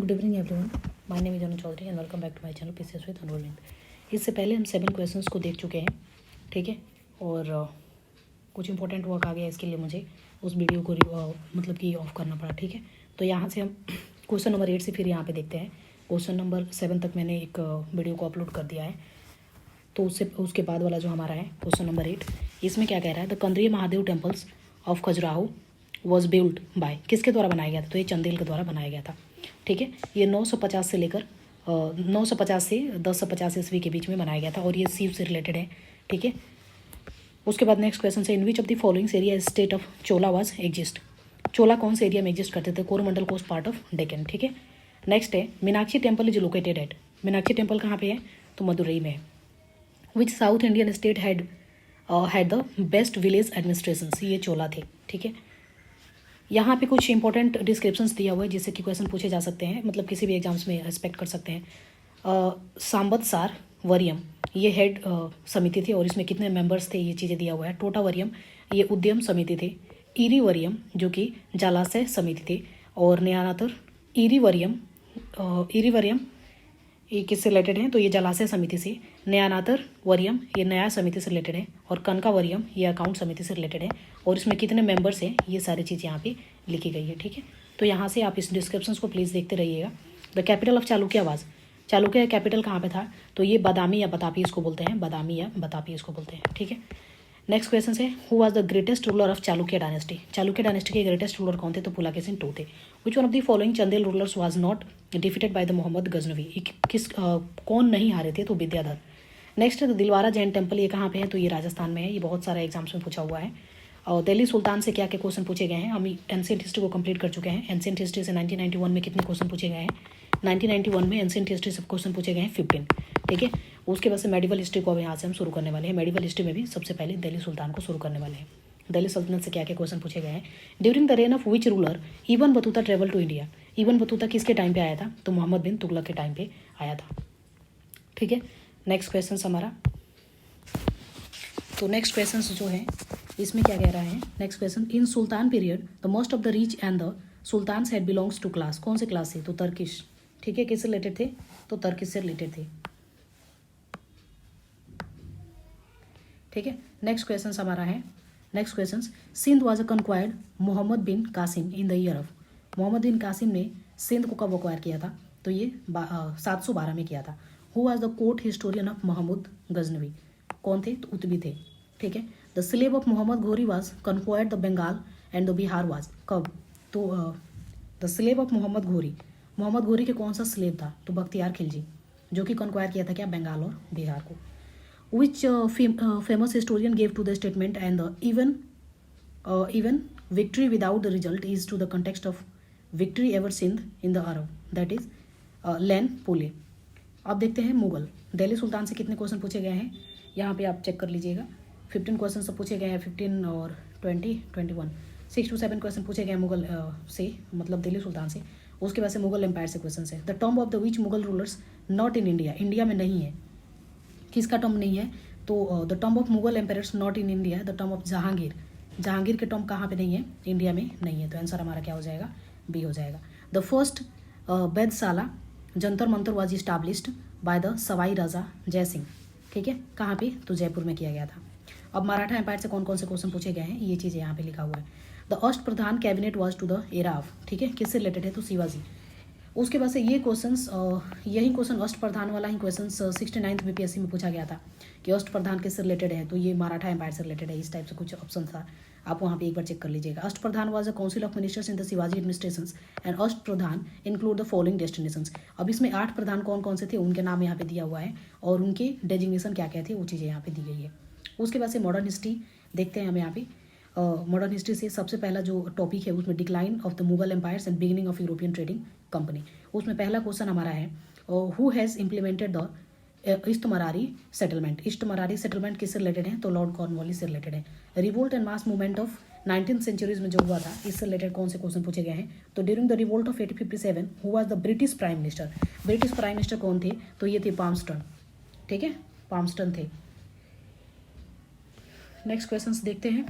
Good evening everyone, my name is Anu Chaudhary and welcome back to my channel PCS with enrolment. इससे पहले हम 7 questions को देख चुके हैं, ठीक है। और कुछ इंपॉर्टेंट वर्क आ गया, इसके लिए मुझे उस वीडियो को मतलब कि ऑफ करना पड़ा, ठीक है। तो यहाँ से हम क्वेश्चन नंबर 8 से फिर यहाँ पे देखते हैं। क्वेश्चन नंबर 7 तक मैंने एक वीडियो को अपलोड कर दिया है, तो उसके बाद वाला जो हमारा है क्वेश्चन नंबर 8, इसमें क्या कह रहा है। The Kandariya Mahadev temples of Khajuraho was build by, किसके द्वारा बनाया गया था? तो ये चंदेल के द्वारा बनाया गया था, ठीक है। ये 950 से लेकर 950 से 1050 ईस्वी के बीच में बनाया गया था और ये शिव से रिलेटेड है, ठीक है। उसके बाद नेक्स्ट क्वेश्चन से, in which of the following area state of Chola was exist. Chola कौन से एरिया में एग्जिस्ट करते थे? Coromandel coast part of Deccan, ठीक है। नेक्स्ट है, Meenakshi temple is located at, Meenakshi temple कहाँ पे है? तो मदुरई में है। Which south Indian state had the best village administration, ये चोला थे, ठीक है। यहाँ पे कुछ इंपॉर्टेंट डिस्क्रिप्शंस दिया हुआ है जिससे कि क्वेश्चन पूछे जा सकते हैं, मतलब किसी भी एग्जाम्स में एक्सपेक्ट कर सकते हैं। सांबतसार वरियम ये हेड समिति थी और इसमें कितने मेंबर्स थे ये चीज़ें दिया हुआ है। टोटा वरियम ये उद्यम समिति थे। ईरी वरियम जो कि जलाशय समिति थे। और न्यानातर ईरी वरियम ये किससे रिलेटेड है? तो ये जलाशय समिति से। न्यानातर वरियम ये न्याय समिति से रिलेटेड है। और कनका वरियम ये अकाउंट समिति से रिलेटेड है। और इसमें कितने मेंबर्स हैं ये सारी चीज़ यहाँ पे लिखी गई है, ठीक है। तो यहाँ से आप इस डिस्क्रिप्शंस को प्लीज़ देखते रहिएगा। The capital of Chalukya was, Chalukya capital कहाँ पे था? तो ये बादामी या बतापी इसको बोलते हैं, बादामी या बतापी इसको बोलते हैं, ठीक है। नेक्स्ट क्वेश्चन है, who was the greatest ruler of Chalukya dynasty, Chalukya dynasty के ग्रेटेस्ट रूलर कौन थे? तो पुलाकेशिन II थे। Which one of the following Chandel rulers was not defeated by the Mohammad Ghaznavi, कौन नहीं हारे थे? तो विद्याधर। नेक्स्ट है, तो दिलवारा जैन टेम्पल ये कहाँ पे है? तो ये राजस्थान में है। ये बहुत सारे एग्जाम्स में पूछा हुआ है। और दिल्ली सुल्तान से क्या क्या क्वेश्चन पूछे गए हैं? हम एंशिएंट हिस्ट्री को कंप्लीट कर चुके हैं। एंशिएंट हिस्ट्री से 1991 में कितने क्वेश्चन पूछे गए हैं? 1991 में एंशिएंट हिस्ट्री से क्वेश्चन पूछे गए हैं 15, ठीक है। उसके बाद से मेडिवल हिस्ट्री को अब यहाँ से हम शुरू करने वाले हैं। मेडिवल हिस्ट्री में भी सबसे पहले दिल्ली सुल्तान को शुरू करने वाले हैं। दिल्ली सल्तनत से क्या क्या क्वेश्चन पूछे गए हैं? During the reign of which ruler Ibn Battuta travel to India, Ibn Battuta किसके टाइम पे आया था? तो मोहम्मद बिन तुगलक के टाइम पे आया था, ठीक है। नेक्स्ट क्वेश्चन हमारा, तो नेक्स्ट क्वेश्चन जो है इसमें क्या कह रहा है? Next question, in sultan period the most of the rich and the sultan had belongs to class, कौन से क्लास से? तो तर्किश, ठीक है। किससे रिलेटेड थे? तो तर्किश से रिलेटेड थे, ठीक है। नेक्स्ट क्वेश्चन हमारा है, next question, Sindh was conquered Mohammad bin Qasim in the year of, Mohammad bin Qasim ने सिंध को कब एक्वायर किया था? तो ये 712 में किया था। Who was the court historian of Mohammad Ghaznavi, कौन थे? तो उतबी थे, ठीक है। The slave of Mohammad Ghori was conquered the Bengal and the Bihar was, कब? तो द स्लेव ऑफ मोहम्मद घोरी के कौन सा स्लेव था? तो बख्तियार खिलजी, जो कि कंक्वायर किया था क्या? बंगाल और बिहार को। Which famous historian gave to the statement and the even victory without the result is to the context of victory ever Sindh in the Arab, that is Len Pole। अब देखते हैं मुगल। दिल्ली सुल्तान से कितने क्वेश्चन पूछे गए हैं? यहाँ पे आप चेक कर लीजिएगा। 15 क्वेश्चन सब पूछे गए हैं, 15 और 20 21 6 to 7 क्वेश्चन पूछे गए मुगल से, मतलब दिल्ली सुल्तान से। उसके बाद से मुगल एम्पायर से क्वेश्चन है। The tomb of the which Mughal rulers not in India, India में नहीं है, किसका टॉम्ब नहीं है? तो the tomb of Mughal empires not in India, the tomb of Jahangir, Jahangir के टॉम्ब कहाँ पे नहीं है? इंडिया में नहीं है। तो आंसर हमारा क्या हो जाएगा? बी हो जाएगा। The first Vedhshala Jantar Mantar was established by the Sawai Raja Jai Singh, ठीक है। कहाँ पे? तो जयपुर में किया गया था। अब मराठा एम्पायर से कौन कौन से क्वेश्चन पूछे गए हैं ये चीज़ यहाँ पे लिखा हुआ है। The Ashta Pradhan cabinet was to the era of, ठीक है। किससे रिलेटेड है? तो शिवाजी। उसके बाद से ये क्वेश्चंस, यही क्वेश्चन अष्ट प्रधान वाला ही क्वेश्चन 69th बीपीएससी में पूछा गया था कि अष्ट प्रधान किससे रिलेटेड है? तो ये मराठा एम्पायर से रिलेटेड है। इस टाइप से कुछ ऑप्शन था, आप वहाँ पे एक बार चेक कर लीजिएगा। Ashta Pradhan was a council of ministers in the Shivaji administrations and Ashta Pradhan include the following destinations. अब इसमें 8 प्रधान कौन कौन से थे उनके नाम यहाँ पे दिया हुआ है और उनके डेजिग्नेशन क्या क्या थे वो चीज़ें यहाँ पे दी गई है। उसके बाद से मॉडर्न हिस्ट्री देखते हैं हम यहाँ पे। मॉडर्न हिस्ट्री से सबसे पहला जो टॉपिक है उसमें decline of the Mughal empires and beginning of European trading company. उसमें पहला क्वेश्चन हमारा है, who has implemented the Istamrari settlement, Istamrari settlement किससे रिलेटेड है? तो लॉर्ड कॉर्नवालिस से रिलेटेड है। Revolt and mass movement of 19th centuries में जो हुआ था इससे रिलेटेड कौन से क्वेश्चन पूछे गए हैं? तो during the revolt of 1857 who was the British prime minister, British prime minister कौन थे? तो ये थे पामस्टन, ठीक है, पामस्टन थे। नेक्स्ट क्वेश्चन देखते हैं।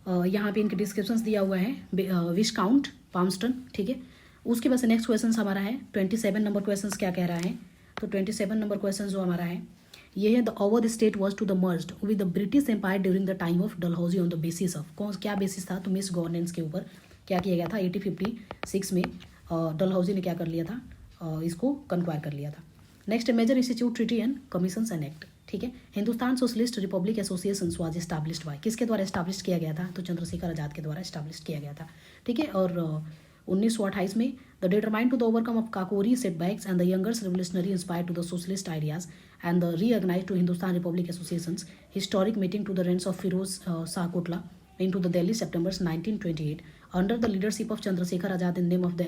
यहाँ पे इनके डिस्क्रिप्शंस दिया हुआ है। विस्काउंट पामस्टन, ठीक है। उसके बाद से नेक्स्ट क्वेश्चन हमारा है 27 नंबर क्वेश्चन क्या कह रहा है। तो 27 नंबर क्वेश्चन जो हमारा है ये है, the Awadh state was to the merged with the British empire during the time of Dalhousie on the basis of, कौन क्या बेसिस था, तो मिस गवर्नेंस के ऊपर क्या किया गया था 1856 में डलहौजी ने क्या कर लिया था, इसको कंक्वायर कर लिया था। Next major institute treaty and commissions and act, ठीक है। Hindustan socialist republic association was established by, किसके द्वारा एस्टैब्लिश किया गया था, तो चंद्रशेखर आजाद के द्वारा एस्टैब्लिश किया गया था, ठीक है। और 1928 में the determined to the overcome of Kakori setbacks and the youngers revolutionary inspired to the socialist ideas and the reorganize to Hindustan republic associations historic meeting to the rents of Firoz Shah Kotla into the Delhi September 1928 under the leadership of Chandrasekhar Azad in name of the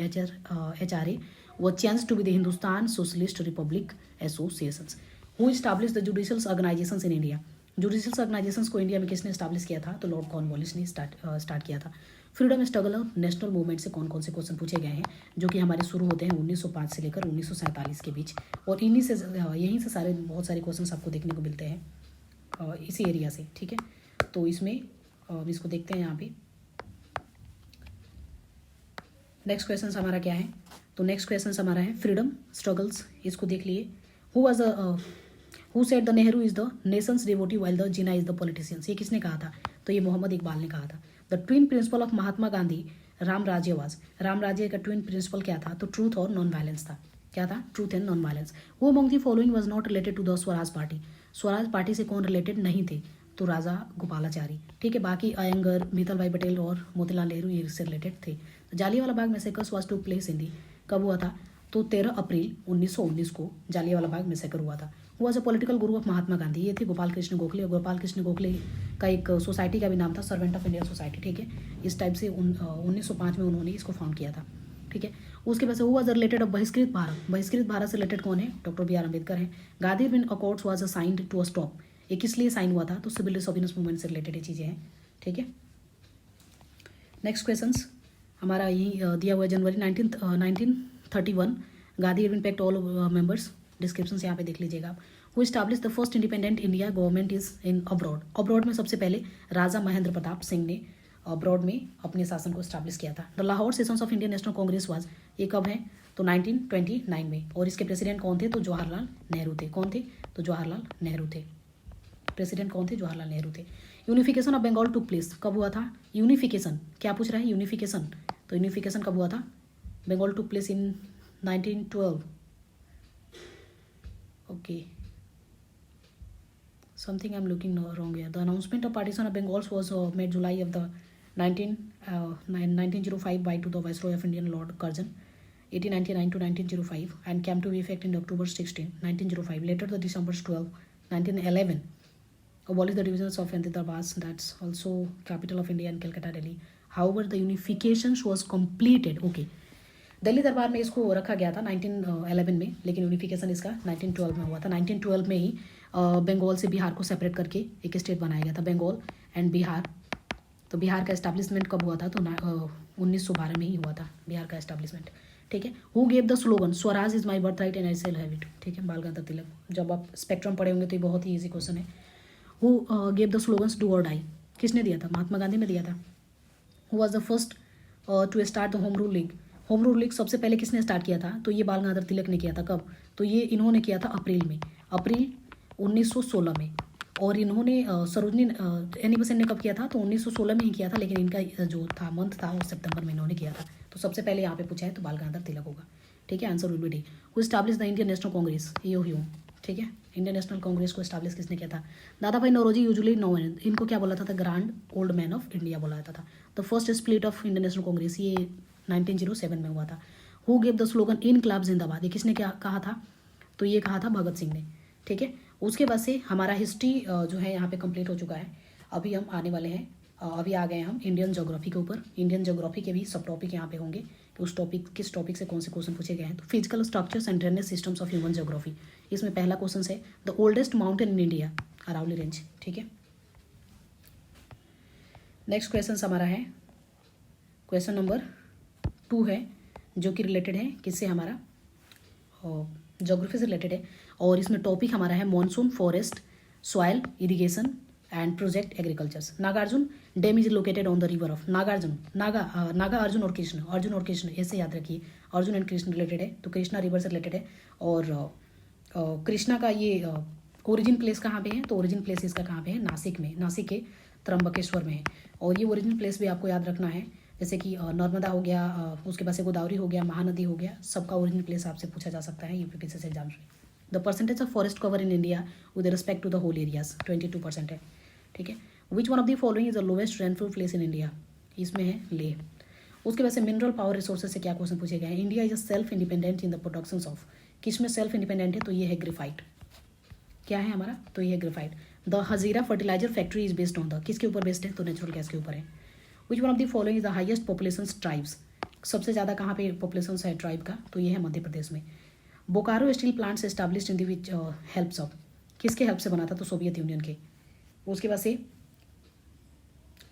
HRA was changed to be the Hindustan Socialist Republic Associations. Who established the judicial organizations in India? Judicial organisations को India में किसने establish किया था, तो lord Cornwallis ने start किया था। Freedom struggle और नेशनल मूवमेंट से कौन कौन से क्वेश्चन पूछे गए हैं, जो कि हमारे शुरू होते हैं 1905 से लेकर 1947 के बीच, और यहीं से सारे बहुत सारे क्वेश्चन आपको देखने को मिलते हैं इसी एरिया से, ठीक है। तो इसमें इसको देखते हैं यहाँ पे। नेक्स्ट क्वेश्चन हमारा क्या है, तो नेक्स्ट क्वेश्चन हमारा है फ्रीडम स्ट्रगल्स, इसको देख लिए। Who said the Nehru is the Nations devotee while the Jinnah is the politicians, ये किसने कहा था, तो ये मोहम्मद इकबाल ने कहा था। The twin principle of Mahatma Gandhi Ram राज्य का ट्विन प्रिंसिपल क्या था, तो ट्रूथ और नॉन वायलेंस था, क्या था, truth and non violence. Who among the following was not related to the Swaraj party, Swaraj party से कौन रिलेटेड नहीं थे, तो राजा गोपालाचारी, ठीक है। बाकी अयंगर, मित्तल भाई पटेल और मोतीलाल नेहरू ये इससे रिलेटेड थे। तो Jallianwala Bagh massacres was took place in the, कब हुआ था, तो 13 अप्रैल 1919 को जालियांवाला बाग मैसेकर हुआ था। हुआ जो political Guru of Mahatma Gandhi, ये थे गोपाल कृष्ण गोखले, और गोपाल कृष्ण गोखले का एक सोसाइटी का भी नाम था सर्वेंट ऑफ इंडियन सोसाइटी, ठीक है। इस टाइप से 1905 में उन्होंने इसको फाउंड किया था, ठीक है। उसके बाद से हुआ रिलेटेड ऑफ बहिष्कृत भारत से रिलेटेड कौन है, डॉक्टर बी आर अम्बेडकर है। Gandhi win accords was assigned to a stop, ये किस लिए साइन हुआ था, तो सिविल डिसोबीडियंस मूवमेंट से रिलेटेड ये चीज़ें हैं, ठीक है। नेक्स्ट क्वेश्चन हमारा यही दिया हुआ है, जनवरी 1931 Gandhi Irwin pact all members, description यहाँ पे देख लीजिएगा आप। Who establish the first independent India government is in abroad में सबसे पहले राजा महेंद्र प्रताप सिंह ने अब्रॉड में अपने शासन को स्टैब्लिश किया था। The Lahore sessions of Indian national Congress was, ये कब है, तो 1929 में, और इसके प्रेसिडेंट कौन थे, तो जवाहरलाल नेहरू थे, कौन थे, तो जवाहरलाल नेहरू थे, प्रेसिडेंट कौन थे, जवाहरलाल नेहरू थे। Unification of Bengal took place, कब हुआ था, यूनिफिकेशन क्या पूछ रहा है, यूनिफिकेशन, तो यूनिफिकेशन कब हुआ था, Bengal took place in 1912, okay, something I am looking wrong here. The announcement of partition of Bengal was made July of the 1905 by to the Viceroy of Indian Lord Curzon 1899 to 1905 and came to effect in October 16, 1905. Later the December 12, 1911 abolished the divisions of Hyderabad, that's also capital of India, and Calcutta, Delhi. However, the unification was completed. Okay, Delhi दरबार में इसको रखा गया था 1911 में, लेकिन unification इसका 1912 में हुआ था। 1912 में ही बंगाल से बिहार को सेपरेट करके एक स्टेट बनाया गया था, बंगाल एंड बिहार। तो बिहार का एस्टैब्लिशमेंट कब हुआ था, तो 1912 में ही हुआ था बिहार का एस्टैब्लिशमेंट, ठीक है। Who gave the slogan Swaraj is my birth right and I shall have it, ठीक है, बाल गंगाधर तिलक। जब आप स्पेक्ट्रम पढ़े होंगे तो ये बहुत ही ईजी क्वेश्चन है। Who gave the slogans do or die, किसने दिया था, महात्मा गांधी ने दिया था। Who was the first to start the home rule league, home rule league सबसे पहले किसने स्टार्ट किया था, तो ये बाल गंगाधर तिलक ने किया था, कब, तो ये इन्होंने किया था अप्रैल 1916 में। और इन्होंने सरोजनी एनी बेसेंट ने कब किया था, तो 1916 में ही किया था, लेकिन इनका जो था मंथ था वो सितंबर में इन्होंने किया था। तो सबसे पहले यहाँ पे पूछा है तो बाल गंगाधर तिलक होगा, ठीक है, answer will be D. Who establish the Indian national Congress, Hume, ठीक है। इंडियन नेशनल कांग्रेस को एस्टैब्लिश किसने किया था, दादा भाई नौरोजी यूजुअली नोन, इनको क्या बोला था grand old man of India बोला जाता था। The first split of Indian national Congress ये 1907 में हुआ था। हु गेव द स्लोगन इनकलाब जिंदाबाद, ये किसने क्या कहा था, तो ये कहा था भगत सिंह ने, ठीक है। उसके बाद से हमारा हिस्ट्री जो है यहाँ पे कंप्लीट हो चुका है। अभी हम आने वाले हैं, अभी आ गए हम इंडियन ज्योग्राफी के ऊपर। इंडियन ज्योग्राफी के भी सब टॉपिक यहाँ पे होंगे कि उस टॉपिक किस टॉपिक से कौन से क्वेश्चन पूछे गए हैं। तो physical structures and drainage systems of human geography, इसमें पहला क्वेश्चन है the oldest mountain in India, Aravalli range, ठीक है। नेक्स्ट क्वेश्चन हमारा है क्वेश्चन नंबर 2 है, जो कि रिलेटेड है किससे, हमारा ज्योग्राफी से रिलेटेड है। और इसमें टॉपिक हमारा है monsoon, forest, soil, irrigation, and project agricultures. Nagarjun dam is located on the river of Nagarjun. Naga Arjun और कृष्ण ऐसे याद रखिए, अर्जुन एंड कृष्ण रिलेटेड है तो कृष्णा रिवर से रिलेटेड है। और कृष्णा का ये ओरिजिन प्लेस कहाँ पे है, तो ओरिजिन प्लेस इसका कहाँ पे है, नासिक में, नासिक के त्र्यंबकेश्वर में है। और ये ओरिजिन प्लेस भी आपको याद रखना है, जैसे कि नर्मदा हो गया, उसके बाद से गोदावरी हो गया, महानदी हो गया, सबका ओरिजिन प्लेस आपसे पूछा जा सकता है यूपीपीएससी एग्जाम में। The percentage of forest cover in India with respect to the whole areas 22% है, ठीक है। Which one of the following is the lowest rainfall place in India, इसमें है लेह। उसके बाद से मिनरल पावर रिसोर्सेज से क्या क्वेश्चन पूछे गए हैं, India is a self independent in the production of, किस में सेल्फ इंडिपेंडेंट है, तो ये है ग्रेफाइट, क्या है हमारा, तो ये है graphite. The Hazira fertilizer factory is based on the, किसके ऊपर बेस्ड है, तो नेचुरल गैस के ऊपर है। Which one of the following is the highest population tribes, सबसे ज़्यादा कहाँ पे पॉपुलेशन है ट्राइब का, तो ये है मध्य प्रदेश में। Bokaro steel plants established in the which helps of, किसके हेल्प से बना था, तो सोवियत यूनियन के। उसके बाद से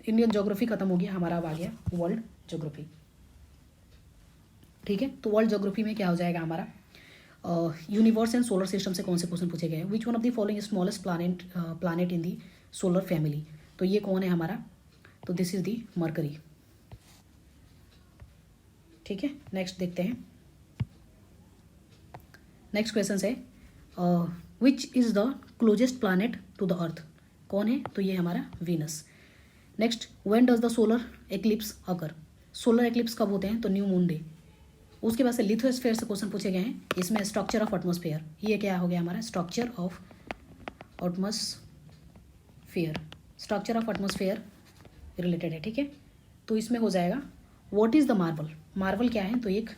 इंडियन ज्योग्राफी खत्म हो गया हमारा, अब आ गया वर्ल्ड ज्योग्राफी, ठीक है। तो वर्ल्ड ज्योग्राफी में क्या हो जाएगा हमारा, यूनिवर्स एंड सोलर सिस्टम से कौन से क्वेश्चन पूछे गए हैं। विच one of the following smallest planet in the solar family, तो ये कौन है हमारा, तो दिस इज दी मरकरी, ठीक है। नेक्स्ट देखते हैं, नेक्स्ट क्वेश्चन है which is the closest planet to the earth, कौन है, तो ये हमारा Venus. Next, when does the solar eclipse occur, solar eclipse कब होते हैं, तो न्यू मून डे। उसके बाद से लिथोस्फेयर से क्वेश्चन पूछे गए हैं, इसमें स्ट्रक्चर ऑफ एटमॉस्फेयर, ये क्या हो गया हमारा, structure of atmosphere, structure of atmosphere related है, ठीक है। तो इसमें हो जाएगा what is the marble, marble क्या है, तो एक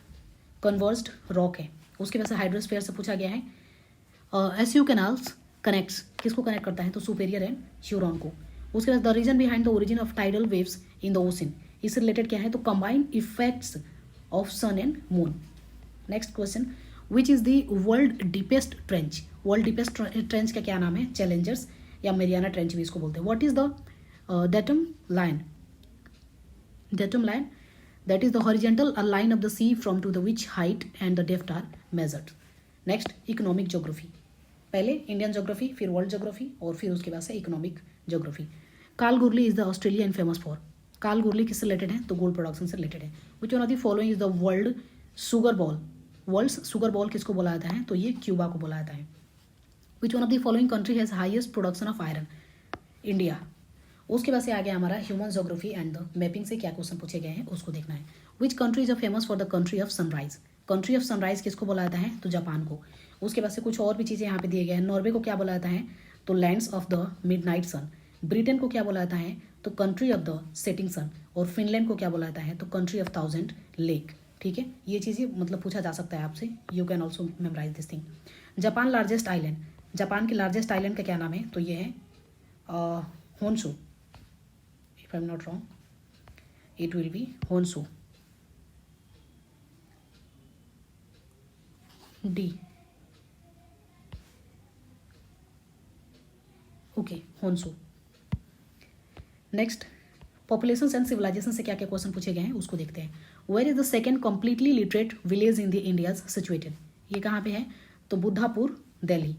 कन्वर्स्ड रॉक है। उसके बाद से हाइड्रोस्फेयर से पूछा गया है एसयू कैनाल्स कनेक्ट्स, किसको कनेक्ट करता है, तो सुपेरियर एंड ह्यूरॉन को। उसके बाद the reason behind the origin of tidal waves in the ocean, इससे रिलेटेड क्या है, तो combined effects of sun and moon. Next question, which is the world deepest trench, world deepest trench का क्या नाम है, चैलेंजर्स या मेरियाना ट्रेंच भी इसको बोलते हैं। What is the datum line, datum line that is the horizontal line of the sea from to the which height and the depth are measured. Next, economic geography, पहले Indian geography, फिर world geography और फिर उसके बाद से economic geography. Kalgoorlie is the Australian famous for, Kalgoorlie किससे related है, तो गोल्ड प्रोडक्शन से रिलेटेड है। Which one of the following is the world sugar bowl, world sugar bowl किसको बोला जाता है, तो ये क्यूबा को बोला जाता है। Which one of the following country has highest production of iron, India. उसके बाद से आ गया हमारा human geography and the mapping से क्या क्वेश्चन पूछे गए हैं उसको देखना है। Which country is a famous for the country of sunrise, country of sunrise किसको बोला जाता है, तो जापान को। उसके बाद से कुछ और भी चीज़ें यहाँ पे दिए गए हैं, नॉर्वे को क्या बोला जाता है, तो lands of the midnight sun. Britain को क्या बोला जाता है, तो country of the setting sun. और फिनलैंड को क्या बोला जाता है, तो कंट्री ऑफ 1000 लेक, ठीक है। ये चीज़ें मतलब पूछा जा सकता है आपसे, you can also memorize this thing. Japan largest island, Japan के लार्जेस्ट आइलैंड का क्या नाम है, तो ये है Honshu, if I'm not wrong it will be Honshu, D, okay Honshu। Next, population and civilization से क्या क्या क्वेश्चन पूछे गए हैं उसको देखते हैं। Where is the second completely literate village in the India's situated, ये कहाँ पे है, तो Buddhapur, Delhi.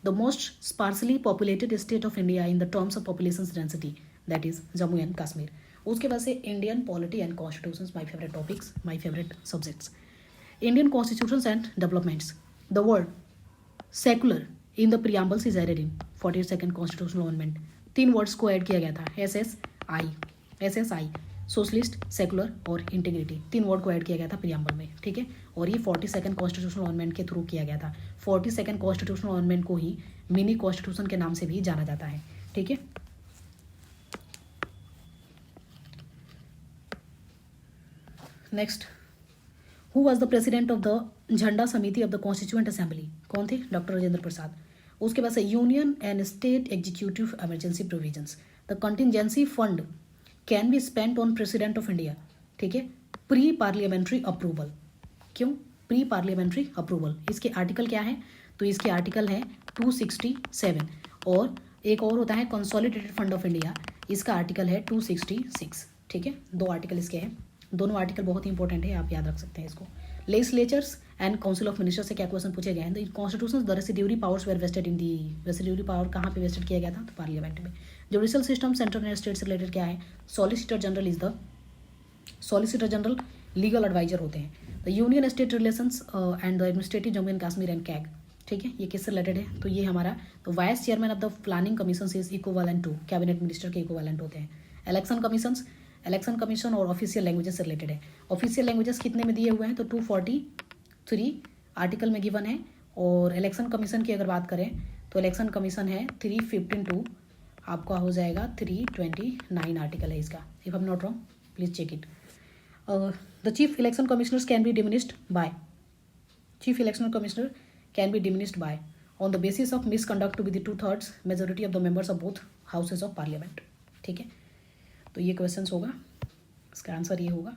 The most sparsely populated state of India in the terms of population density, that is Jammu and Kashmir. उसके बाद से Indian polity and constitutions, my favourite topics, my favourite subjects. Indian constitutions and developments, the word secular in the preambles is added in 42nd constitutional amendment. 3 words को add किया गया था, SSI, socialist, secular और integrity, 3 word को add किया गया था preamble में, ठीक है। और ये 42nd कॉन्स्टिट्यूशनल अमेंडमेंट के थ्रू किया गया था। 42nd कॉन्स्टिट्यूशनल अमेंडमेंट को ही मिनी कॉन्स्टिट्यूशन के नाम से भी जाना जाता है, ठीक है। Next, who was the president of the झंडा समिति ऑफ द कॉन्स्टिट्यूएंट असेंबली, कौन थे, डॉक्टर राजेंद्र प्रसाद। उसके बाद से union and state executive emergency provisions, the contingency fund can be spent on president of India, ठीक है। प्री पार्लियामेंट्री अप्रूवल, क्यों प्री पार्लियामेंट्री अप्रूवल, इसके आर्टिकल क्या है, तो इसके आर्टिकल है 267। और एक और होता है कंसोलिडेटेड फंड ऑफ इंडिया, इसका आर्टिकल है 266, ठीक है। 2 आर्टिकल इसके हैं, दोनों आर्टिकल बहुत ही इंपॉर्टेंट है, आप याद रख सकते हैं इसको। Legislatures and council of minister से क्या क्वेश्चन पूछे गए हैं? The constitution the residuary powers were vested in the, residuary power कहाँ पे वेस्टेड किया गया था? तो पार्लियामेंट में। Judicial system central and state से रिलेटेड क्या है? Solicitor general is the, solicitor general legal advisor होते हैं। The union state relations and the administrative Jammu and Kashmir and CAG, ठीक है, ये किससे रिलेटेड है? तो ये हमारा तो vice chairman of the planning commission is equivalent to, cabinet minister के इक्विवेलेंट होते हैं। इलेक्शन कमीशंस, इलेक्शन कमीशन और ऑफिशियल लैंग्वेजेस से रिलेटेड है। ऑफिशियल लैंग्वेजेस कितने में दिए हुए हैं? तो 243 आर्टिकल में गिवन है। और इलेक्शन कमीशन की अगर बात करें तो इलेक्शन कमीशन है 315 टू आपका हो जाएगा 329 आर्टिकल है इसका, if I am not wrong, please check it. The chief election commissioners can be diminished by, chief election commissioner can be diminished by on the basis of misconduct to be the 2/3 majority of the members of both houses of parliament, ठीक है। तो ये question होगा, इसका answer ये होगा।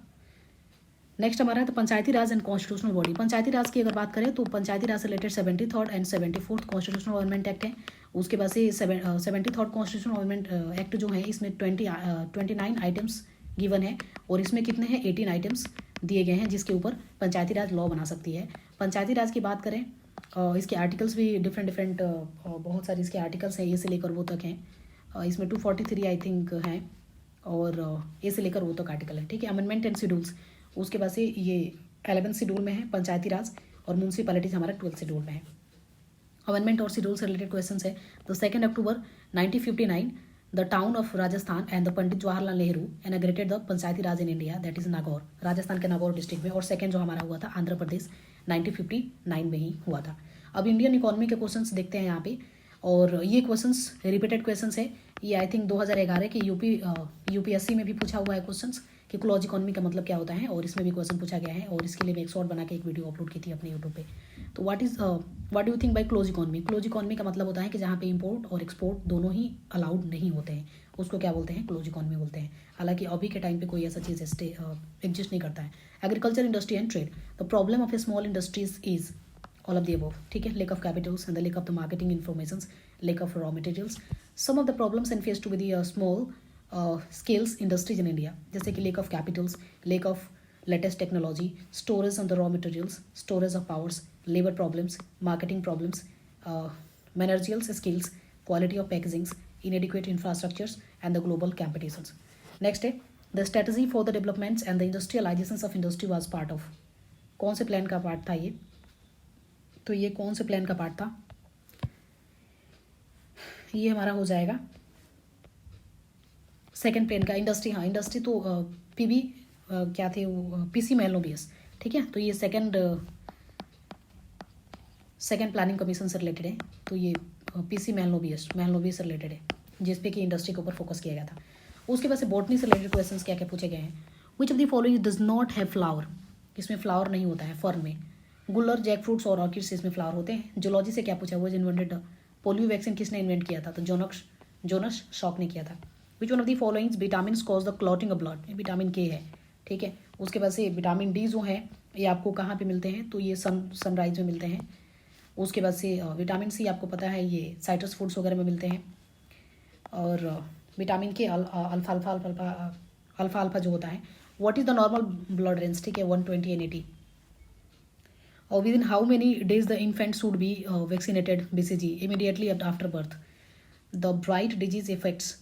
Next हमारा है तो पंचायती राज एंड कॉन्स्टिट्यूशनल बॉडी। पंचायती राज की अगर बात करें तो पंचायती राज से related 73rd and 74th constitutional amendment act है। उसके बाद से 73rd कॉन्स्टिट्यूशनल अमेंडमेंट एक्ट जो है इसमें 29 आइटम्स गिवन है और इसमें कितने हैं? 18 आइटम्स दिए गए हैं जिसके ऊपर पंचायती राज लॉ बना सकती है। पंचायती राज की बात करें इसके आर्टिकल्स भी डिफरेंट बहुत सारे इसके आर्टिकल्स हैं, ए से लेकर वो तक हैं। इसमें 243 आई थिंक हैं और ए से लेकर वो तक आर्टिकल है, ठीक है। अमेंडमेंट एंड शेड्यूल्स, उसके बाद से ये 11th शेड्यूल में है पंचायती राज और म्यूनसिपैलिटीज हमारा 12th शेड्यूल में है। अमेंडमेंट और शेड्यूल से रिलेटेड क्वेश्चन है। तो 2 अक्टूबर 1959 the town of Rajasthan and the Pandit Jawaharlal Nehru inaugurated the Panchayati Raj in India, that is Nagaur, Rajasthan के नागौर डिस्ट्रिक्ट में। और सेकंड जो हमारा हुआ था आंध्र प्रदेश 1959 में ही हुआ था। अब इंडियन इकोनॉमी के क्वेश्चंस देखते हैं यहाँ पे, और ये क्वेश्चंस रिपीटेड क्वेश्चंस है। ये आई थिंक 2011 के यूपीएससी में भी पूछा हुआ है क्वेश्चंस कि क्लोज इकोनॉमी का मतलब क्या होता है, और इसमें भी क्वेश्चन पूछा गया है और इसके लिए मैं एक शॉर्ट बना के एक वीडियो अपलोड की थी अपने यूट्यूब पे। तो what do you think by close economy? Close economy का मतलब होता है कि जहाँ पे इंपोर्ट और एक्सपोर्ट दोनों ही अलाउड नहीं होते हैं, उसको क्या बोलते हैं? क्लोज इकोनॉमी बोलते हैं। हालांकि अभी के टाइम पे कोई ऐसा चीज़ एग्जिस्ट नहीं करता है। Agriculture, industry and trade, the problem of a small industries is all of the above, ठीक है। Lack of capitals and the lack of the marketing information, lack of raw materials, some of the problems and face to be the small scales industries in India, जैसे कि lack of capitals, lack of latest technology, storage on the raw materials, storage of powers, labour problems, marketing problems, managerial skills, quality of packagings, inadequate infrastructures and the global competitions. Next है the strategy for the developments and the industrializations of industry was part of, कौन से plan का part था ये? तो ये कौन से प्लान का पार्ट था? ये हमारा हो जाएगा सेकंड प्लान का। इंडस्ट्री, हाँ इंडस्ट्री तो पीबी क्या थे वो, पीसी मेलनोबियस, ठीक है। तो ये सेकंड प्लानिंग कमीशन से रिलेटेड है। तो ये पीसी मेलनोबियस से रिलेटेड है जिसपे कि इंडस्ट्री के ऊपर फोकस किया गया था। उसके बाद से बॉटनी से रिलेटेड क्वेश्चंस क्या क्या पूछे गए हैं? विच of the following does not have flower, इसमें फ्लावर नहीं होता है फर्न में। गुलर, जैक फ्रूट्स और ऑर्किड्स इसमें फ्लावर होते हैं। जूलॉजी से क्या पूछा? वो इन्वेंटेड पोलियो वैक्सीन किसने इन्वेंट किया था? तो जोनस शॉक ने किया था। विच one of the followings vitamin cause the clotting of blood, vitamin के है, ठीक है। उसके बाद से विटामिन डी जो है ये आपको कहाँ पे मिलते हैं? तो ये सनराइज में मिलते हैं। उसके बाद से विटामिन सी आपको पता है ये साइट्रस फूड्स वगैरह में मिलते हैं। और विटामिन के अल्फा जो होता है। What is the normal blood range, ठीक है, 120 and 80। और with in how many days the infant should be vaccinated BCG immediately after birth. The bright disease effects,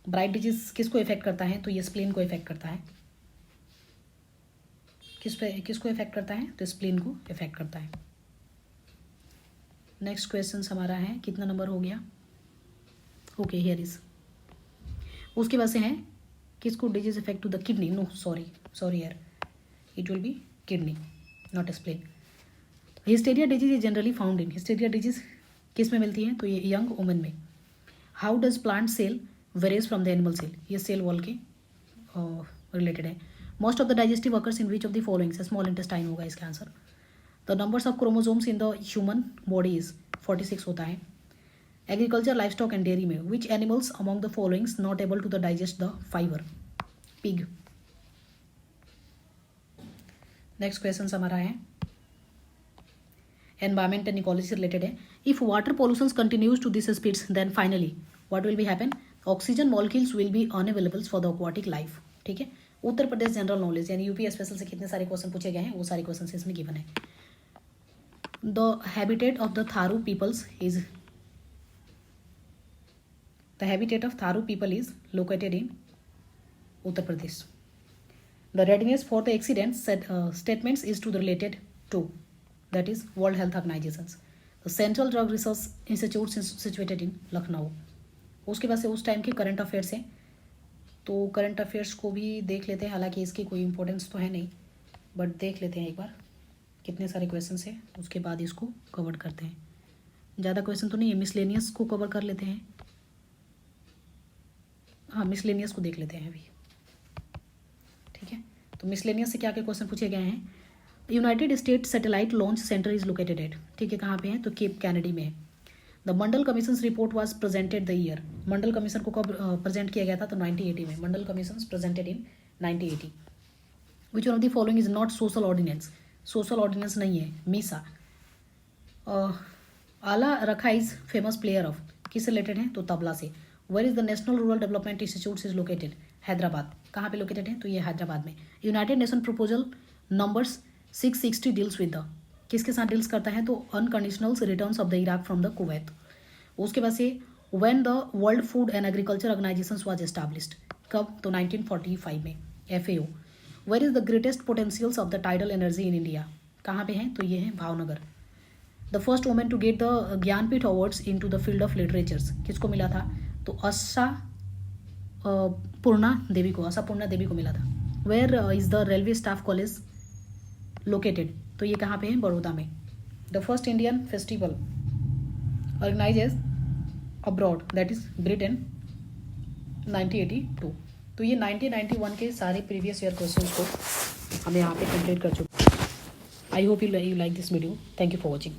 bright disease किसको इफेक्ट करता है? तो ये स्प्लीन को इफेक्ट करता है। किसको इफेक्ट करता है? तो स्प्लीन को इफेक्ट करता है। नेक्स्ट क्वेश्चन हमारा है, कितना नंबर हो गया? Okay, here is. उसके बाद से है किसको disease effect to the kidney? No sorry यार, it will be kidney not spleen. Hysteria disease is generally found in, hysteria disease किस में मिलती है? तो ये यंग वुमेन में। How does plant cell varies from the animal cell, ये cell wall के रिलेटेड है। Most of the digestive workers in which of the followings, small intestine होगा इसका answer. The numbers of chromosomes in the human body is 46 होता है। Agriculture, life stock and dairy में which animals among the followings not able to the digest the fibre? Pig. Next question हमारा है environment and ecology से related है। If water pollution continues to this speeds then finally what will be happen? Oxygen molecules will be unavailable for the aquatic life, ठीक है। उत्तर प्रदेश general knowledge यानी UP special से कितने सारे क्वेश्चन पूछे गए हैं, वो सारे क्वेश्चन इसमें गिवन है। The habitat of the Tharu peoples is the habitat of Tharu people is located in Uttar Pradesh. The readiness for the accident statements is to the related to, that is world health organisations. The central drug research institute situated in Lucknow. उसके बाद से उस time के current affairs हैं, तो current affairs को भी देख लेते हैं। हालांकि इसकी कोई इंपॉर्टेंस तो है नहीं, बट देख लेते हैं एक बार कितने सारे क्वेश्चन हैं, उसके बाद इसको कवर करते हैं। ज़्यादा क्वेश्चन तो नहीं है, मिसलेनियस को कवर कर लेते हैं। हाँ, मिसलेनियस को देख लेते हैं अभी, ठीक है। तो मिसलेनियस से क्या क्या क्वेश्चन पूछे गए हैं। United state satellite launch centre is located eight, ठीक है, कहाँ पे है, तो केप कैनेडी में है। The Mandal commission report was presented the year, Mandal commission को कब प्रेजेंट किया गया था, तो 1980 में। Mandal commission presented in 1980। Which one of the following is not social ordinance, social ordinance नहीं है, MISA. Alla Rakha is famous player of, किससे रिलेटेड है, तो तबला से। Where is the national rural development institute is located, Hyderabad. कहाँ पे लोकेटेड है, तो ये हैदराबाद में। United nation proposal numbers 660 deals with the, किसके साथ डील्स करता है, तो unconditional returns of the Iraq from the Kuwait. उसके बाद से when the world food and agriculture organisation was established, कब, तो 1945 में, FAO। Where is the greatest potentials of the tidal energy in India, कहाँ पे है, तो ये है Bhavnagar. The first women to get the Jnanpith awards in to the field of literatures, किसको मिला था, तो आशा पूर्णा देवी को मिला था। Where is the railway staff college located, तो ये कहाँ पे है, बड़ौदा में। The first Indian festival organises abroad, that is Britain, 1982। तो ये 1991 के सारे प्रीवियस ईयर क्वेश्चंस को हम यहाँ पे कंप्लीट कर चुके हैं। I hope you like this video. Thank you for watching.